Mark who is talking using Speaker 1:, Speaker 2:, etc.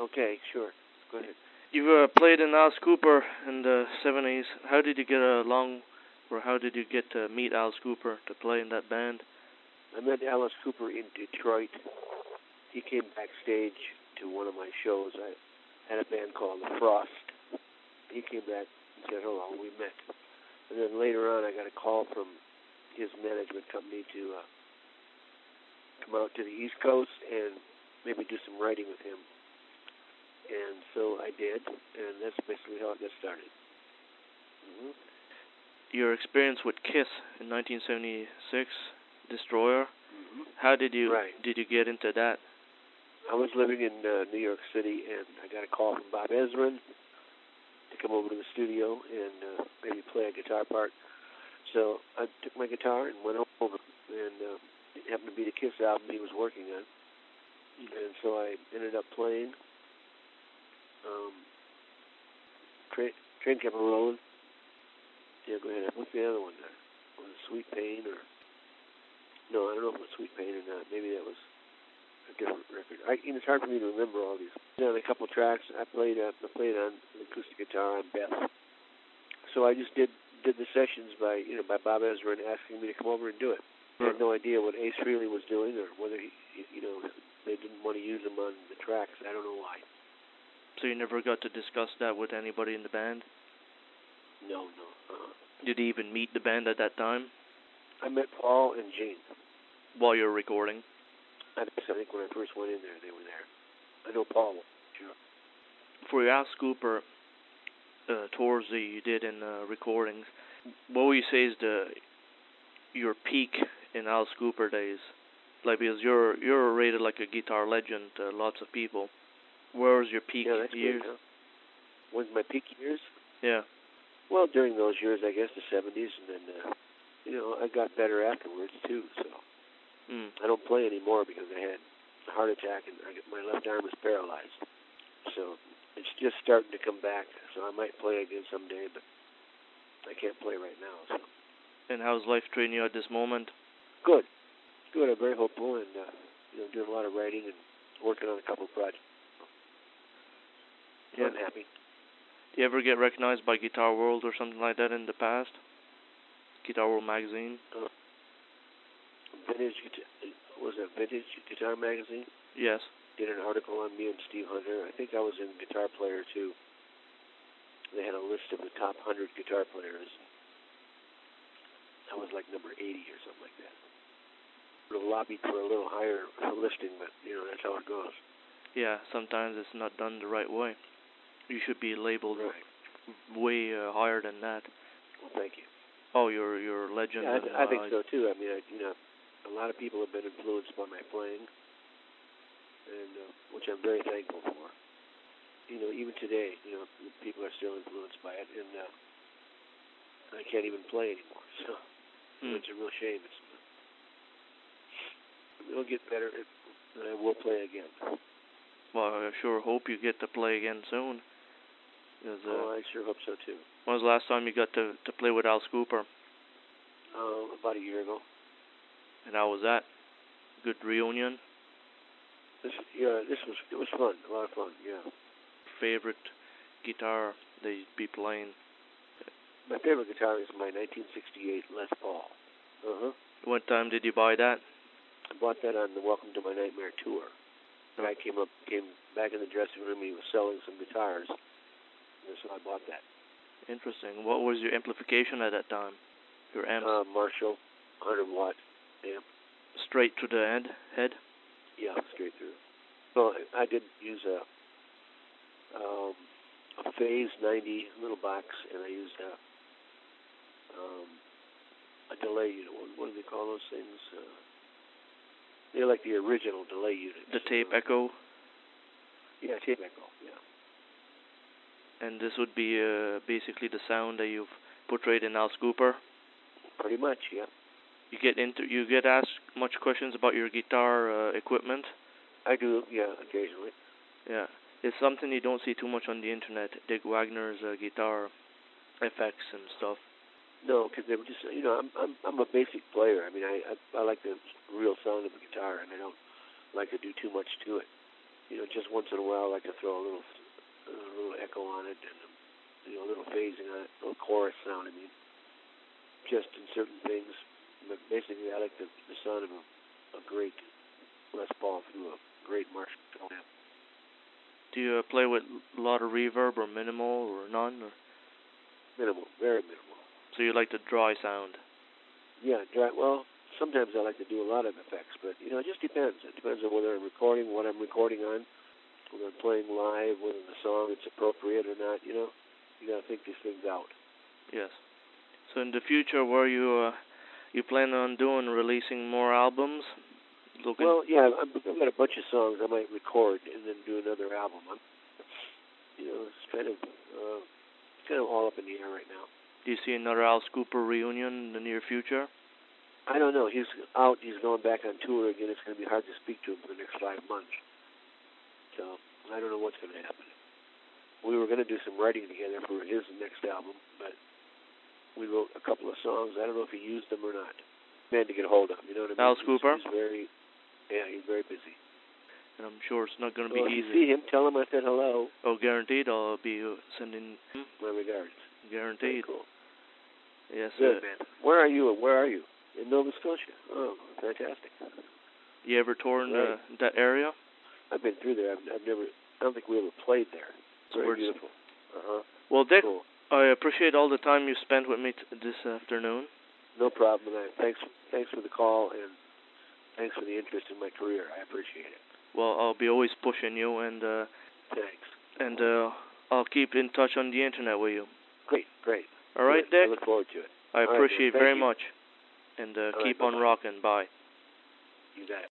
Speaker 1: Okay, sure. Go ahead.
Speaker 2: You played in Alice Cooper in the 70s. How did you get along, or how did you get to meet Alice Cooper to play in that band?
Speaker 1: I met Alice Cooper in Detroit. He came backstage to one of my shows. I had a band called the Frost. He came back and said hello. We met. And then later on, I got a call from his management company to come out to the East Coast and maybe do some writing with him. And so I did, and that's basically how it got started. Mm-hmm.
Speaker 2: Your experience with Kiss in 1976, Destroyer.
Speaker 1: Mm-hmm.
Speaker 2: How did you
Speaker 1: did
Speaker 2: you get into that?
Speaker 1: I was living in New York City, and I got a call from Bob Ezrin to come over to the studio and maybe play a guitar part. So I took my guitar and went over, and it happened to be the Kiss album he was working on. And so I ended up playing. Train kept rolling. Yeah, go ahead. What's the other one there? Was it Sweet Pain or... No, I don't know if it was Sweet Pain or not. Maybe that was a different record. It's hard for me to remember all these. On a couple tracks, I played on the acoustic guitar on Beth. So I just did the sessions by Bob Ezrin asking me to come over and do it. I had no idea what Ace Frehley was doing or whether they didn't want to use him on the tracks. I don't know why.
Speaker 2: So you never got to discuss that with anybody in the band?
Speaker 1: No.
Speaker 2: Did you even meet the band at that time?
Speaker 1: I met Paul and Gene.
Speaker 2: While you were recording?
Speaker 1: I think when I first went in there, they were there. I know Paul. Sure.
Speaker 2: For your Alice Cooper tours that you did in recordings, what would you say is your peak in Alice Cooper days? Like, because you're rated like a guitar legend to lots of people. Where was your peak years?
Speaker 1: Good, huh? When's my peak years?
Speaker 2: Yeah.
Speaker 1: Well, during those years, I guess the 70s, and then, I got better afterwards, too, so. I don't play anymore because I had a heart attack and my left arm is paralyzed. So it's just starting to come back, so I might play again someday, but I can't play right now, so. And
Speaker 2: how's life treating you at this moment?
Speaker 1: Good. I'm very hopeful and, doing a lot of writing and working on a couple of projects. Yeah. I'm happy.
Speaker 2: Do you ever get recognized by Guitar World or something like that in the past? Guitar World magazine?
Speaker 1: Vintage Guitar magazine?
Speaker 2: Yes.
Speaker 1: Did an article on me and Steve Hunter. I think I was in Guitar Player, too. They had a list of the top 100 guitar players. I was like number 80 or something like that. I lobbied for a little higher listing, but, that's how it goes.
Speaker 2: Yeah, sometimes it's not done the right way. You should be labeled way higher than that.
Speaker 1: Well, thank you.
Speaker 2: Oh, you're a legend.
Speaker 1: Yeah, I think so too. I mean, a lot of people have been influenced by my playing, and which I'm very thankful for. Even today, people are still influenced by it, and I can't even play anymore. So it's a real shame. It'll get better, and I will play again.
Speaker 2: Well, I sure hope you get to play again soon.
Speaker 1: I sure hope so, too.
Speaker 2: When was the last time you got to play with Alice Cooper?
Speaker 1: About a year ago.
Speaker 2: And how was that? Good reunion?
Speaker 1: It was fun. A lot of fun, yeah.
Speaker 2: Favorite guitar that you'd be playing?
Speaker 1: My favorite guitar is my 1968 Les Paul.
Speaker 2: What time did you buy that?
Speaker 1: I bought that on the Welcome to My Nightmare tour. The guy came back in the dressing room. He was selling some guitars, and so I bought that. Interesting.
Speaker 2: What was your amplification at that time? Your amp?
Speaker 1: Marshall, 100-watt amp.
Speaker 2: Straight to the head?
Speaker 1: Yeah, straight through. Well, I did use a Phase 90 little box, and I used a delay unit. What do they call those things? They're like the original delay units.
Speaker 2: The tape echo?
Speaker 1: Yeah, tape echo, yeah.
Speaker 2: And this would be basically the sound that you've portrayed in Alice Cooper?
Speaker 1: Pretty much, yeah.
Speaker 2: You get asked much questions about your guitar equipment?
Speaker 1: I do, yeah, occasionally.
Speaker 2: Yeah. It's something you don't see too much on the internet, Dick Wagner's guitar effects and stuff.
Speaker 1: No, because they were just, I'm a basic player. I mean, I like the real sound of the guitar, and I don't like to do too much to it. just once in a while I like to throw a little echo on it and, a little phasing on it, a little chorus sound, just in certain things. But basically, I like the sound of a great Les Paul through a great Marshall amp.
Speaker 2: Do you play with a lot of reverb or minimal or none? Or?
Speaker 1: Minimal, very minimal.
Speaker 2: So you like the dry sound?
Speaker 1: Yeah, dry. Well, sometimes I like to do a lot of effects, but it just depends. It depends on whether I'm recording, what I'm recording on, whether I'm playing live, whether the song is appropriate or not. You got to think these things out.
Speaker 2: Yes. So in the future, were you plan on releasing more albums?
Speaker 1: Well, yeah, I've got a bunch of songs I might record and then do another album. It's kind of all up in the air right now.
Speaker 2: Do you see another Alice Cooper reunion in the near future?
Speaker 1: I don't know. He's out. He's going back on tour again. It's going to be hard to speak to him for the next 5 months. So I don't know what's going to happen. We were going to do some writing together for his next album, but we wrote a couple of songs. I don't know if he used them or not. Man to get a hold of. You know what I mean?
Speaker 2: Alice Cooper?
Speaker 1: He's very busy.
Speaker 2: And I'm sure it's not going to be
Speaker 1: If
Speaker 2: easy.
Speaker 1: you see him, tell him I said hello.
Speaker 2: Oh, guaranteed. I'll be sending
Speaker 1: my regards.
Speaker 2: Guaranteed.
Speaker 1: Very cool.
Speaker 2: Yes.
Speaker 1: Good, man. Where are you? In Nova Scotia. Oh, fantastic.
Speaker 2: You ever toured in that area?
Speaker 1: I've been through there. I don't think we ever played there. It's very beautiful.
Speaker 2: Well, Dick,
Speaker 1: cool.
Speaker 2: I appreciate all the time you spent with me this afternoon.
Speaker 1: No problem, man. Thanks for the call, and thanks for the interest in my career. I appreciate it.
Speaker 2: Well, I'll be always pushing you, and
Speaker 1: thanks.
Speaker 2: And I'll keep in touch on the internet with you.
Speaker 1: Great.
Speaker 2: All right, Dick?
Speaker 1: I look forward to it.
Speaker 2: I appreciate it very much. And keep on
Speaker 1: bye-bye.
Speaker 2: rocking. Bye.
Speaker 1: You bet.